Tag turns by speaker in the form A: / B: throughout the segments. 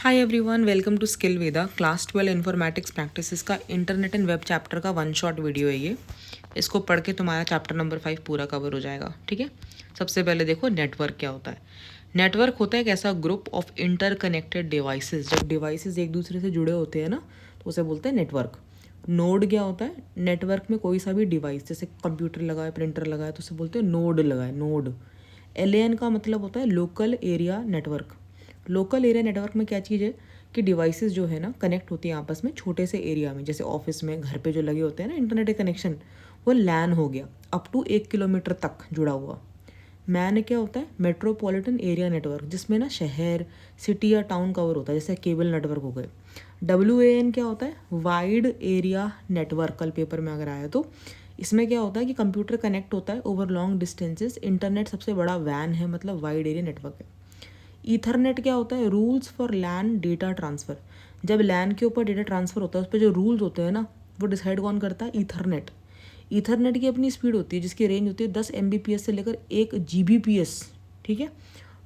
A: Hi everyone, welcome to skill Veda class 12 informatics practices का internet and web chapter का one shot video है ये। इसको पढ़ के तुम्हारा चैप्टर नंबर 5 पूरा कवर हो जाएगा। ठीक है, सबसे पहले देखो नेटवर्क क्या होता है। नेटवर्क होता है एक ऐसा ग्रुप ऑफ इंटरकनेक्टेड डिवाइसेस। जब डिवाइसेस एक दूसरे से जुड़े होते हैं ना तो उसे बोलते हैं नेटवर्क। नोड क्या होता है, नेटवर्क में कोई सा भी डिवाइस, जैसे कंप्यूटर लगा है, प्रिंटर लगा है, तो उसे बोलते हैं नोड लगा है, नोड। LAN का मतलब होता है local area network. Local area network में क्या चीज़ है कि डिवाइसेस जो है ना कनेक्ट होती है आपस में छोटे से एरिया में, जैसे ऑफिस में, घर पे जो लगे होते हैं ना इंटरनेट कनेक्शन, वो लैन हो गया, अप टू 1 किलोमीटर तक जुड़ा हुआ। मैन क्या होता है, मेट्रोपॉलिटन एरिया नेटवर्क, जिसमें ना शहर, सिटी या टाउन कवर होता है, जैसे केबल नेटवर्क हो गए। WAN क्या होता है, वाइड एरिया नेटवर्क, कल पेपर में अगर आया तो। इसमें क्या होता है कि कंप्यूटर कनेक्ट होता है ओवर लॉन्ग डिस्टेंसेस। इंटरनेट सबसे बड़ा वैन है, मतलब वाइड एरिया नेटवर्क है। ईथरनेट क्या होता है, rules for LAN data transfer. जब लैन के ऊपर डेटा ट्रांसफ़र होता है उस पर जो रूल्स होते हैं ना वो डिसाइड कौन करता है, ईथरनेट। ईथरनेट की अपनी स्पीड होती है जिसकी रेंज होती है 10 MBPS से लेकर 1 GBPS। ठीक है।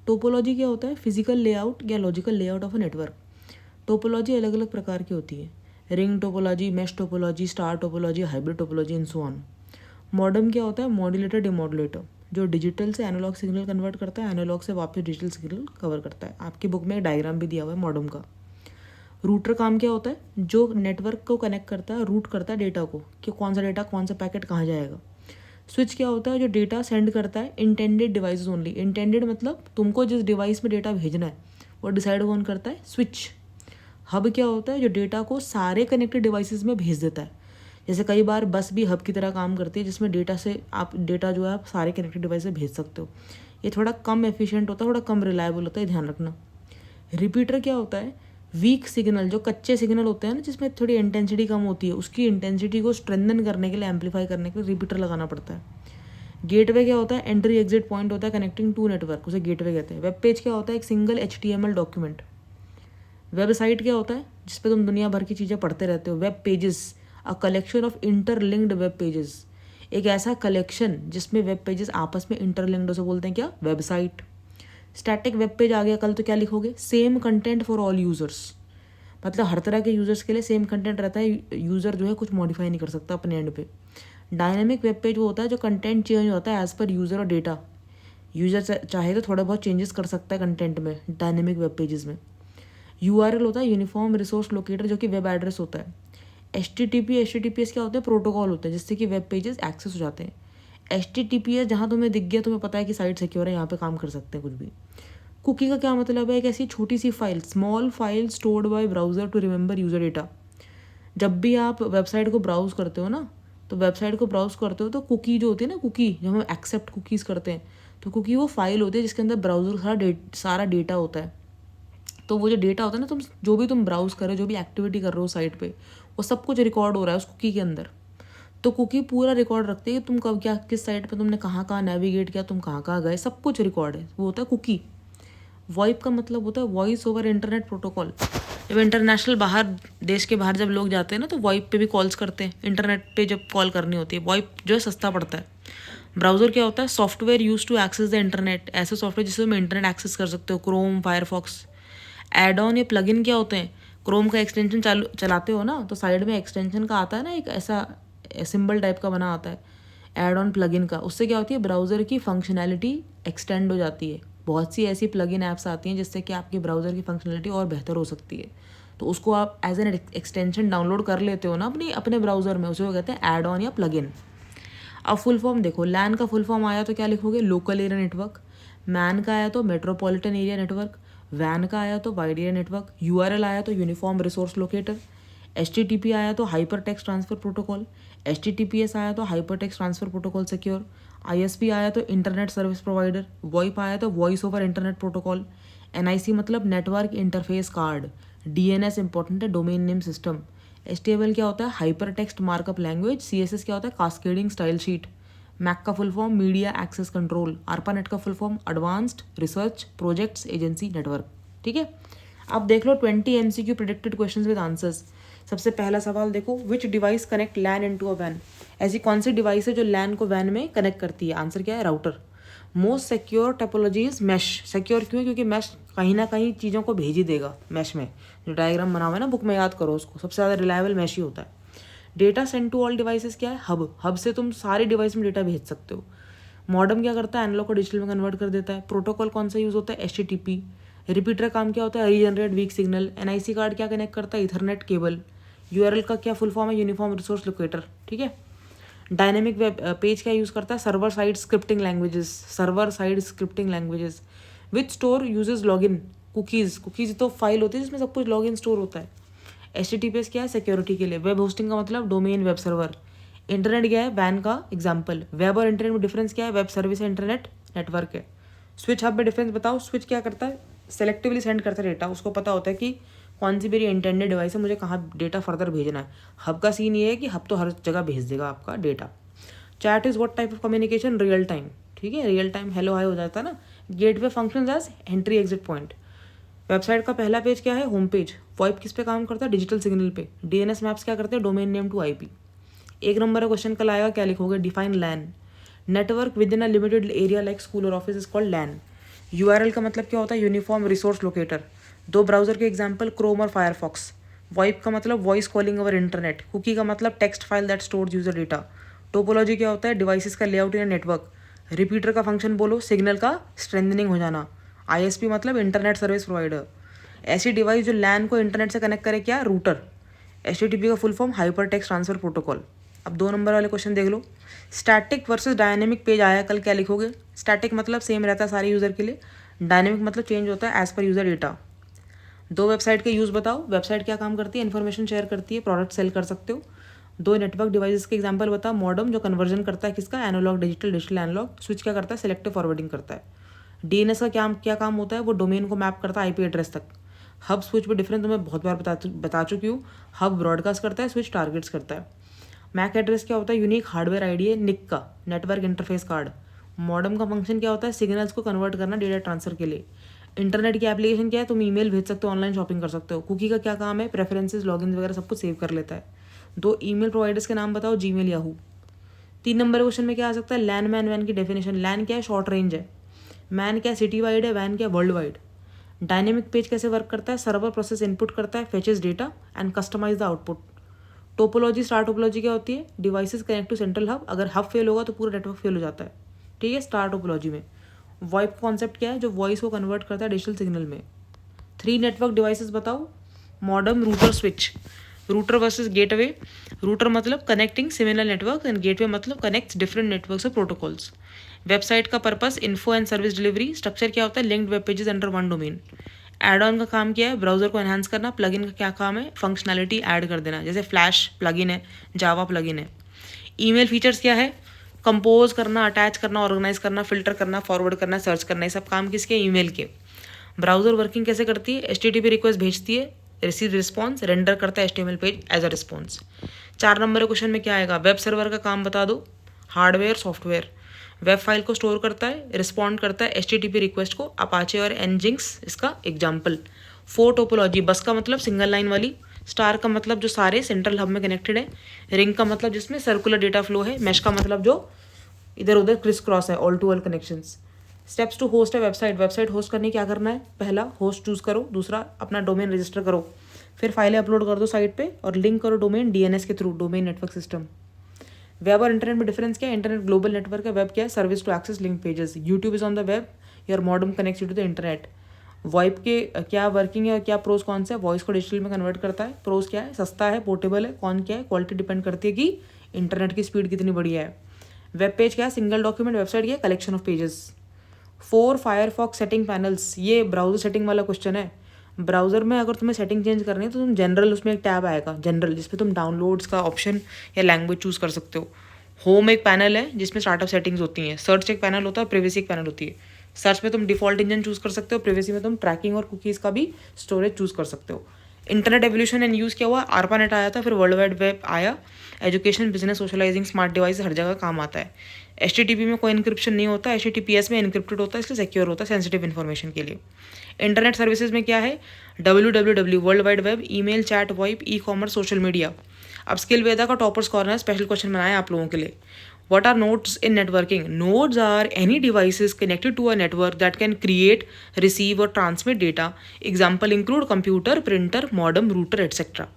A: टोपोलॉजी क्या होता है, फिजिकल लेआउट या logical layout of a network. Topology अलग अलग प्रकार की होती है, ring topology, mesh topology, star topology, hybrid topology and so on. Modem क्या होता है, मॉड्यूलेटर डिमॉड्यूलेटर, जो डिजिटल से एनालॉग सिग्नल कन्वर्ट करता है, एनालॉग से वापस डिजिटल सिग्नल कवर करता है। आपकी बुक में एक डायग्राम भी दिया हुआ है मॉडम का। रूटर काम क्या होता है, जो नेटवर्क को कनेक्ट करता है, रूट करता है डेटा को, कि कौन सा डेटा, कौन सा पैकेट कहाँ जाएगा। स्विच क्या होता है, जो डेटा सेंड करता है इंटेंडेड डिवाइसेस ओनली। इंटेंडेड मतलब तुमको जिस डिवाइस में डेटा भेजना है वो डिसाइड कौन करता है, स्विच। हब क्या होता है, जो डेटा को सारे कनेक्टेड डिवाइसेस में भेज देता है। जैसे कई बार बस भी हब की तरह काम करती है, जिसमें डेटा से आप डेटा जो है आप सारे कनेक्टेड डिवाइस से भेज सकते हो। ये थोड़ा कम एफिशिएंट होता है, थोड़ा कम रिलायबल होता है, ध्यान रखना। रिपीटर क्या होता है, वीक सिग्नल, जो कच्चे सिग्नल होते हैं ना जिसमें थोड़ी इंटेंसिटी कम होती है, उसकी इंटेंसिटी को स्ट्रेंथन करने के लिए, एम्पलीफाई करने के लिए रिपीटर लगाना पड़ता है। गेटवे क्या होता है, एंट्री एग्जिट पॉइंट होता है कनेक्टिंग टू नेटवर्क, उसे गेटवे कहते हैं। वेब पेज क्या होता है, एक सिंगल HTML डॉक्यूमेंट। वेबसाइट क्या होता है, जिस पे तुम दुनिया भर की चीज़ें पढ़ते रहते हो। Web pages, a collection of interlinked web pages, एक ऐसा कलेक्शन जिसमें वेब पेजेस आपस में इंटरलिंक्ड, उसे बोलते हैं क्या, वेबसाइट। स्टैटिक वेब पेज आ गया कल, तो क्या लिखोगे, same content for all users, मतलब हर तरह के यूजर्स के लिए सेम कंटेंट रहता है, यूज़र जो है कुछ मॉडिफाई नहीं कर सकता अपने एंड पे। डायनेमिक वेब पेज वो होता है जो कंटेंट चेंज होता है एज पर यूज़र और डेटा। यूज़र चाहे तो थोड़ा बहुत चेंजेस कर सकता है कंटेंट में, डायनेमिक वेब पेजेस में। URL होता है यूनिफॉर्म रिसोर्स लोकेटर, जो कि वेब एड्रेस होता है। HTTPS क्या होता है, प्रोटोकॉल होता है जिससे कि वेब पेजेस एक्सेस हो जाते हैं। HTTPS जहाँ तुम्हें दिख गया, तुम्हें पता है कि साइट सिक्योर है, यहाँ पे काम कर सकते हैं कुछ भी। कुकी का क्या मतलब है, एक ऐसी छोटी सी file, small file stored by browser to remember user data. जब भी आप वेबसाइट को ब्राउज करते हो ना, तो वेबसाइट को ब्राउज करते हो तो कुकी जो होती है ना, कुकी जब हम एक्सेप्ट कुकीज़ करते हैं, तो कुकी वो फाइल होती है जिसके अंदर ब्राउजर सारा डेटा होता है। तो वो जो डेटा होता है ना, तुम जो भी तुम ब्राउज कर रहे हो, जो भी एक्टिविटी कर रहे हो साइट पे, वो सब कुछ रिकॉर्ड हो रहा है उस कुकी के अंदर। तो कुकी पूरा रिकॉर्ड रखती है कि तुम कब क्या, किस साइट पे तुमने कहाँ कहाँ नेविगेट किया, तुम कहाँ कहाँ गए, सब कुछ रिकॉर्ड है, वो होता है कुकी। वॉइप का मतलब होता है वॉइस ओवर इंटरनेट प्रोटोकॉल। जब इंटरनेशनल बाहर, देश के बाहर जब लोग जाते हैं ना, तो वॉइप पे भी कॉल्स करते हैं। इंटरनेट पे जब कॉल करनी होती है, वॉइप जो है सस्ता पड़ता है। ब्राउज़र क्या होता है, software use to access the internet, ऐसे सॉफ्टवेयर जिससे तुम इंटरनेट एक्सेस कर सकते हो, क्रोम, फायरफॉक्स। एड ऑन या प्लगइन क्या होते हैं, क्रोम का एक्सटेंशन चलाते हो ना, तो साइड में एक्सटेंशन का आता है ना, एक ऐसा सिंबल टाइप का बना आता है एड ऑन प्लगइन का। उससे क्या होती है, ब्राउज़र की फंक्शनैलिटी एक्सटेंड हो जाती है। बहुत सी ऐसी प्लगइन ऐप्स आती हैं जिससे कि आपके ब्राउज़र की फंक्शनैलिटी और बेहतर हो सकती है, तो उसको आप एज एन एक्सटेंशन डाउनलोड कर लेते हो ना अपने ब्राउज़र में, उसे वो कहते हैं एड ऑन या प्लगइन। अब फुल फॉर्म देखो, लैन का फुल फॉर्म आया तो क्या लिखोगे, लोकल एरिया नेटवर्क। मैन का आया तो मेट्रोपॉलिटन एरिया नेटवर्क। वैन का आया तो वाइड एरिया नेटवर्क। URL आया तो यूनिफॉर्म रिसोर्स लोकेटर। HTTP आया तो hyper text transfer protocol. HTTPS आया तो hyper text transfer protocol secure. ISP आया तो इंटरनेट सर्विस प्रोवाइडर। वॉइप आया तो voice over internet protocol. NIC मतलब network interface card. DNS important है, डोमेन नेम सिस्टम। HTML क्या होता है, hyper text markup language. CSS क्या होता है, कास्केडिंग स्टाइल शीट। मैक का full form media access control. ARPANET का full form advanced research projects agency network. ठीक है। अब देख लो 20 MCQ predicted questions with answers. सबसे पहला सवाल देखो, which device connect LAN into a वैन। ऐसी कौन सी डिवाइस है जो लैन को वैन में कनेक्ट करती है, आंसर क्या है, router. Most secure topology is mesh. Secure क्यों? क्योंकि मैश कहीं ना कहीं चीज़ों को भेज ही देगा। मैश में जो डायग्राम बना हुआ है ना बुक में, याद करो उसको, सबसे ज़्यादा रिलायबल मैश ही होता है। Data send to all devices क्या है? हब। हब से तुम सारे डिवाइस में डेटा भेज सकते हो। मॉडम क्या करता है? एनालॉग को डिजिटल में कन्वर्ट कर देता है। प्रोटोकॉल कौन सा यूज़ होता है? HTTP। रिपीटर काम क्या होता है? Regenerate weak signal. NIC card क्या कनेक्ट करता है? Ethernet cable. URL का क्या फुल फॉर्म है? Uniform resource locator. ठीक है। डायनेमिक वेब पेज क्या यूज़ करता है? Server side scripting languages. Server side scripting languages विच store uses login cookies. Cookies तो फाइल होती है जिसमें सब कुछ लॉगिन स्टोर होता है। HTTPS क्या है? सिक्योरिटी के लिए। वेब होस्टिंग का मतलब डोमेन वेब सर्वर। इंटरनेट क्या है? वैन का एग्जाम्पल। वेब और इंटरनेट में डिफरेंस क्या है? वेब सर्विस है, इंटरनेट नेटवर्क है। स्विच हब में डिफरेंस बताओ। स्विच क्या करता है? सेलेक्टिवली सेंड करता है डेटा। उसको पता होता है कि कौन सी मेरी इंटेंडेड डिवाइस है, मुझे कहाँ डेटा फर्दर भेजना है। हब का सीन ये है कि हब तो हर जगह भेज देगा आपका data. Chat is what type of communication? Real time. ठीक है, रियल टाइम हेलो हाई हो जाता है ना। Gateway functions as entry exit point. Website का पहला पेज क्या है? Home page. वॉइप किस पे काम करता है? डिजिटल सिग्नल पे। DNS मैप्स क्या करते हैं? Domain name to IP। एक नंबर का क्वेश्चन कल आएगा, क्या लिखोगे? Define LAN. Network within a limited area like school और office is called LAN. URL का मतलब क्या होता है? Uniform resource locator. दो ब्राउजर के एग्जाम्पल, क्रोम और फायरफॉक्स। वॉइप का मतलब voice calling over internet. Cookie का मतलब text file that stores user data. Topology क्या होता है? डिवाइसेस का लेआउट इन नेटवर्क। रिपीटर का फंक्शन बोलो, सिग्नल का स्ट्रेंथनिंग हो जाना। ISP मतलब इंटरनेट सर्विस प्रोवाइडर। ऐसी डिवाइस जो लैन को इंटरनेट से कनेक्ट करे, क्या? रूटर। HTTP का full form hyper text transfer protocol. अब 2 नंबर वाले क्वेश्चन देख लो। स्टैटिक वर्सेस डायनेमिक पेज आया कल, क्या लिखोगे? स्टैटिक मतलब सेम रहता है सारे यूज़र के लिए। डायनेमिक मतलब चेंज होता है एज पर यूज़र डेटा। दो वेबसाइट के यूज़ बताओ। वेबसाइट क्या काम करती है? इन्फॉर्मेशन शेयर करती है, प्रोडक्ट सेल कर सकते हो। दो नेटवर्क डिवाइसेस के एग्जांपल बताओ। मॉडम जो कन्वर्जन करता है किसका? Analog digital, digital analog. Switch क्या करता है? सेलेक्टिव फॉरवर्डिंग करता है। DNS का क्या काम होता है? वो डोमेन को मैप करता है IP एड्रेस तक। हब स्विच में डिफरेंस तुम्हें बहुत बार बता चुकी हूँ। हब ब्रॉडकास्ट करता है, स्विच टारगेट्स करता है। मैक एड्रेस क्या होता है? यूनिक हार्डवेयर आईडी है NIC का, नेटवर्क इंटरफेस कार्ड। मॉडम का फंक्शन क्या होता है? सिग्नल्स को कन्वर्ट करना डेटा ट्रांसफर के लिए। इंटरनेट की एप्लीकेशन क्या है? तुम ईमेल भेज सकते हो, ऑनलाइन शॉपिंग कर सकते हो। कुकी का क्या काम है? प्रेफरेंसेस, लॉगिन वगैरह सब कुछ सेव कर लेता है। दो ईमेल प्रोवाइडर्स के नाम बताओ। Gmail, Yahoo. 3 नंबर क्वेश्चन में क्या आ सकता है? लैन मैन वैन की डेफिनेशन। लैन क्या है? शॉर्ट रेंज है। मैन क्या? सिटी वाइड है। वैन क्या? World wide. डायनेमिक पेज कैसे वर्क करता है? सर्वर प्रोसेस इनपुट करता है, fetches data and customize the output. Topology, star topology क्या होती है? Devices connect to central hub. अगर हब फेल होगा तो पूरा नेटवर्क फेल हो जाता है। ठीक है, स्टार टोपोलॉजी में। वॉइप कॉन्सेप्ट क्या है? जो वॉइस को कन्वर्ट करता है डिजिटल सिग्नल में। 3 नेटवर्क डिवाइसेस बताओ। Modem, router, switch. Router versus gateway. Router मतलब connecting similar network and gateway मतलब कनेक्ट्स डिफरेंट नेटवर्क्स और प्रोटोकॉल्स। वेबसाइट का purpose info and service delivery. Structure क्या होता है? Linked web pages under one domain. Add on का काम क्या है? ब्राउजर को एनहांस करना। प्लगइन का क्या काम है? फंक्शनैलिटी ऐड कर देना, जैसे फ्लैश प्लगइन है, जावा प्लगइन है। ईमेल फीचर्स क्या है? कंपोज करना, अटैच करना, ऑर्गेनाइज करना, फिल्टर करना, फॉरवर्ड करना, सर्च करना, ये सब काम किसके? ईमेल के। ब्राउजर वर्किंग कैसे करती है? HTTP रिक्वेस्ट भेजती है, रिसीव रिस्पॉन्स, रेंडर करता है HTML page as a response. 4 number question में क्या आएगा? वेब सर्वर का काम बता दो। Hardware, software. वेब फाइल को स्टोर करता है, रिस्पॉन्ड करता है HTTP रिक्वेस्ट को। अपाचे और Nginx इसका एग्जाम्पल। 4 टोपोलॉजी। बस का मतलब सिंगल लाइन वाली। स्टार का मतलब जो सारे सेंट्रल हब में कनेक्टेड है। रिंग का मतलब जिसमें सर्कुलर डेटा फ्लो है। मैश का मतलब जो इधर उधर क्रिस क्रॉस है, all to all connections. Steps to host है वेबसाइट। वेबसाइट होस्ट करने क्या करना है? पहला, होस्ट चूज करो। दूसरा, अपना डोमेन रजिस्टर करो। फिर फाइलें अपलोड कर दो साइट पे और लिंक करो डोमेन DNS के through, domain network system. Web और इंटरनेट में डिफरेंस क्या है? इंटरनेट ग्लोबल नेटवर्क है, वेब क्या है? Service to access link pages. YouTube is on the web, your modem connects you to the internet. VoIP के क्या वर्किंग है, क्या प्रोज कौन सा है? वॉइस को डिजिटल में कन्वर्ट करता है। प्रोज क्या है? सस्ता है, पोर्टेबल है। कौन क्या है? क्वालिटी डिपेंड करती है कि इंटरनेट की स्पीड कितनी बढ़िया है। वेब पेज क्या है? Single document. वेबसाइट क्या है? Collection of pages. 4 Firefox setting panels. ये ब्राउजर सेटिंग वाला क्वेश्चन है। ब्राउजर में अगर तुम्हें सेटिंग चेंज करनी है तो तुम जनरल, उसमें एक टैब आएगा जनरल, जिसपे तुम डाउनलोड्स का ऑप्शन या लैंग्वेज चूज कर सकते हो। होम एक पैनल है जिसमें स्टार्टअप सेटिंग्स होती हैं। सर्च एक पैनल होता है, प्रिवेसी एक पैनल होती है। सर्च में तुम डिफॉल्ट इंजन चूज कर सकते हो, प्रिवेसी में तुम ट्रैकिंग और कुकीज़ का भी स्टोरेज चूज कर सकते हो। इंटरनेट एवोल्यूशन एंड यूज़ क्या हुआ? ARPANET आया था, फिर वर्ल्ड वाइड वेब आया। Education, business, socialising, smart device हर जगह काम आता है। HTTP में कोई इनक्रिप्शन नहीं होता, HTTPS में इनक्रिप्टेड होता है, इसलिए सिक्योर होता है सेंसिटिव इन्फॉर्मेशन के लिए। इंटरनेट सर्विसेज में क्या है? www, world wide web, email, chat, VoIP, e commerce, social media. अब स्किल वेदा का टॉपर्स कॉर्नर स्पेशल क्वेश्चन बनाए आप लोगों के लिए। What are nodes in networking? Nodes are any devices connected to a network that can create, receive or transmit data. Example include computer, printer, modem, router, etc.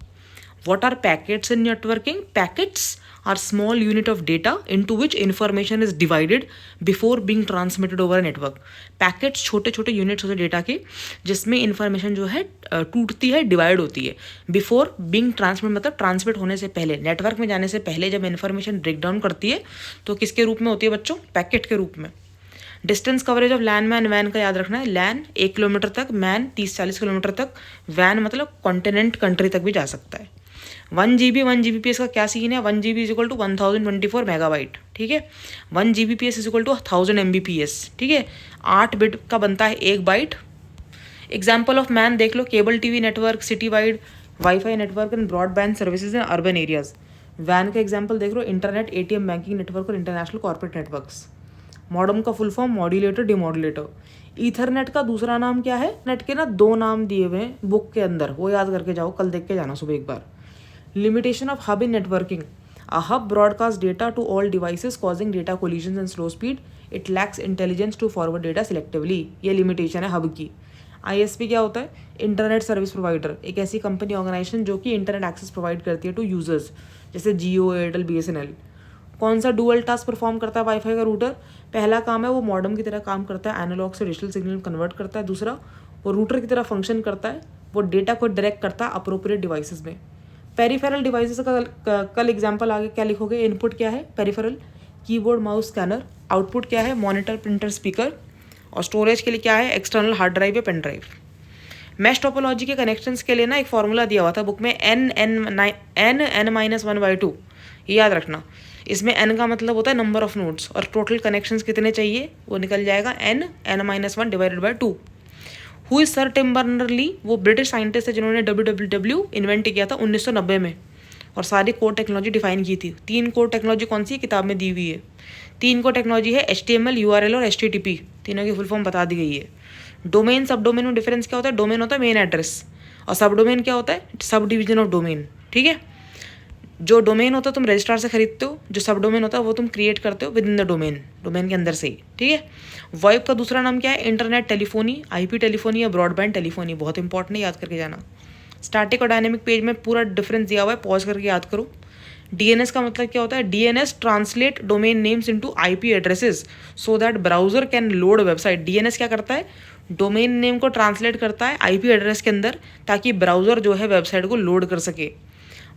A: What are packets in networking? Packets are small unit of data into which information is divided before being transmitted over a network. Packets छोटे छोटे units होते हैं data के, जिसमें information जो है टूटती है, डिवाइड होती है बिफोर बीइंग ट्रांसमिट, मतलब ट्रांसमिट होने से पहले, नेटवर्क में जाने से पहले जब इन्फॉर्मेशन ब्रेक डाउन करती है तो किसके रूप में होती है बच्चों? पैकेट के रूप में. Distance coverage of LAN MAN वैन का याद रखना है. लैन 1 किलोमीटर तक, मैन 30-40 किलोमीटर तक, वैन मतलब कॉन्टिनेंट कंट्री तक भी जा सकता है. 1 GB 1 Gbps का क्या सीन है? 1 GB is equal to 1024 megabyte. ठीक है. 1 Gbps is equal to 1000 Mbps. ठीक है. 8 बिट का बनता है 1 बाइट. एग्जाम्पल ऑफ मैन देख लो. Cable TV network, city wide WiFi network and broadband services in urban areas. वैन का एग्जाम्पल देख लो. इंटरनेट, ATM, बैंकिंग नेटवर्क और इंटरनेशनल कॉर्पोरेट नेटवर्क्स. मॉडम का full form modulator, demodulator. Ethernet का दूसरा नाम क्या है? नेट के ना 2 नाम दिए हुए हैं बुक के अंदर, वो याद करके जाओ, कल देख के जाना सुबह एक बार. Limitation of hub in networking. A hub broadcasts data to all devices causing data collisions and slow speed. It lacks intelligence to forward data selectively. ये लिमिटेशन है हब की. ISP क्या होता है? Internet service provider. एक ऐसी company, organisation जो कि इंटरनेट एक्सेस प्रोवाइड करती है टू यूजर्स, जैसे जियो, एयरटेल, BSNL. कौन सा डुअल टास्क परफॉर्म करता है वाईफाई का रूटर? पहला काम है वो मॉडम की तरह काम करता है, एनालॉग से डिजिटल सिग्नल कन्वर्ट करता है. दूसरा वो रूटर की तरह फंक्शन करता है, वो डेटा को डायरेक्ट करता है अप्रोप्रिएट डिवाइसेस में. पेरिफेरल डिवाइसेस का कल एग्जांपल आगे क्या लिखोगे? इनपुट क्या है? Peripheral, keyboard, mouse, scanner. Output क्या है? Monitor, printer, speaker. और स्टोरेज के लिए क्या है? एक्सटर्नल हार्ड ड्राइव या पेन ड्राइव. मैश टोपोलॉजी के कनेक्शंस के लिए ना एक फॉर्मूला दिया हुआ था बुक में, n-1/2. ये याद रखना. इसमें n का मतलब होता है नंबर ऑफ नोड्स, और टोटल कनेक्शंस कितने चाहिए वो निकल जाएगा n-1 divided by 2. Who is Sir Tim Berners-Lee? वो ब्रिटिश साइंटिस्ट है जिन्होंने WWW इन्वेंट किया था 1990 में, और सारी कोर टेक्नोलॉजी डिफाइन की थी. 3 कोर टेक्नोलॉजी कौन सी किताब में दी हुई है? 3 कोर टेक्नोलॉजी है HTML, URL और HTTP. तीनों की फुल फॉर्म बता दी गई है. डोमेन, सब डोमेन में डिफरेंस क्या होता है? डोमेन होता है मेन एड्रेस, और सब डोमेन क्या होता है? Sub division of domain. ठीक है. जो डोमेन होता है तुम रजिस्ट्रार से खरीदते हो, जो सब डोमेन होता है वो तुम क्रिएट करते हो with in the domain, domain के अंदर से ही. ठीक है. वॉइप का दूसरा नाम क्या है? इंटरनेट टेलीफोनी, IP टेलीफोनी या ब्रॉडबैंड टेलीफोनी. बहुत इंपॉर्टेंट है, याद करके जाना. स्टैटिक और डायनेमिक पेज में पूरा डिफरेंस दिया हुआ है, पॉज करके याद करो. DNS का मतलब क्या होता है? DNS translate domain names into IP addresses so that browser can load website. DNS क्या करता है? डोमेन नेम को ट्रांसलेट करता है IP एड्रेस के अंदर, ताकि ब्राउजर जो है वेबसाइट को लोड कर सके.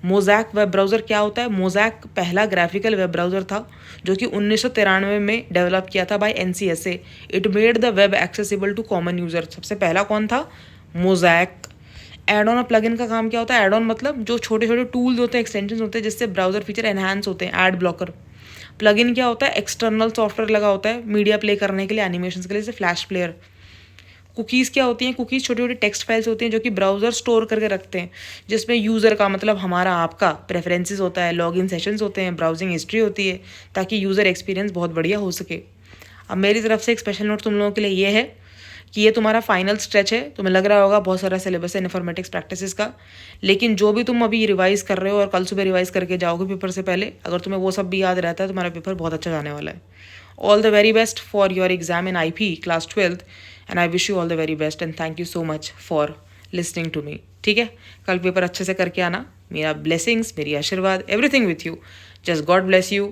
A: मोजैक वेब ब्राउज़र क्या होता है? मोजैक पहला ग्राफिकल वेब ब्राउज़र था जो कि 1993 में डेवलप किया था by NCSA. It made the web accessible to common user. सबसे पहला कौन था? मोजैक. एड ऑन और प्लगइन का काम क्या होता है? एड ऑन मतलब जो छोटे छोटे टूल्स होते हैं, एक्सटेंशन होते हैं जिससे ब्राउज़र फीचर एनहांस होते हैं. Ad blocker. प्लगइन क्या होता है? एक्सटर्नल सॉफ्टवेयर लगा होता है मीडिया प्ले करने के लिए, एनिमेशन के लिए, जैसे फ्लैश प्लेयर. कुकीज़ क्या होती हैं? कुकीज़ छोटी छोटी टेक्स्ट फाइल्स होती हैं जो कि ब्राउज़र स्टोर करके रखते हैं, जिसमें यूज़र का मतलब हमारा आपका प्रेफरेंसेस होता है, लॉगिन सेशंस होते हैं, ब्राउजिंग हिस्ट्री होती है, ताकि यूज़र एक्सपीरियंस बहुत बढ़िया हो सके. अब मेरी तरफ से एक स्पेशल नोट तुम लोगों के लिए ये है कि ये तुम्हारा फाइनल स्ट्रेच है. तुम्हें लग रहा होगा बहुत सारा सिलेबस है इन्फॉर्मेटिक्स प्रैक्टिसेस का, लेकिन जो भी तुम अभी रिवाइज़ कर रहे हो और कल सुबह रिवाइज़ करके जाओगे पेपर से पहले, अगर तुम्हें वो सब भी याद रहता है, तुम्हारा पेपर बहुत अच्छा जाने वाला है. All the very best for your exam in IP class 12th, and I wish you all the very best and thank you so much for listening to me. ठीक है. कल पेपर अच्छे से करके आना. मेरा blessings, मेरी आशीर्वाद, everything with you. Just God bless you.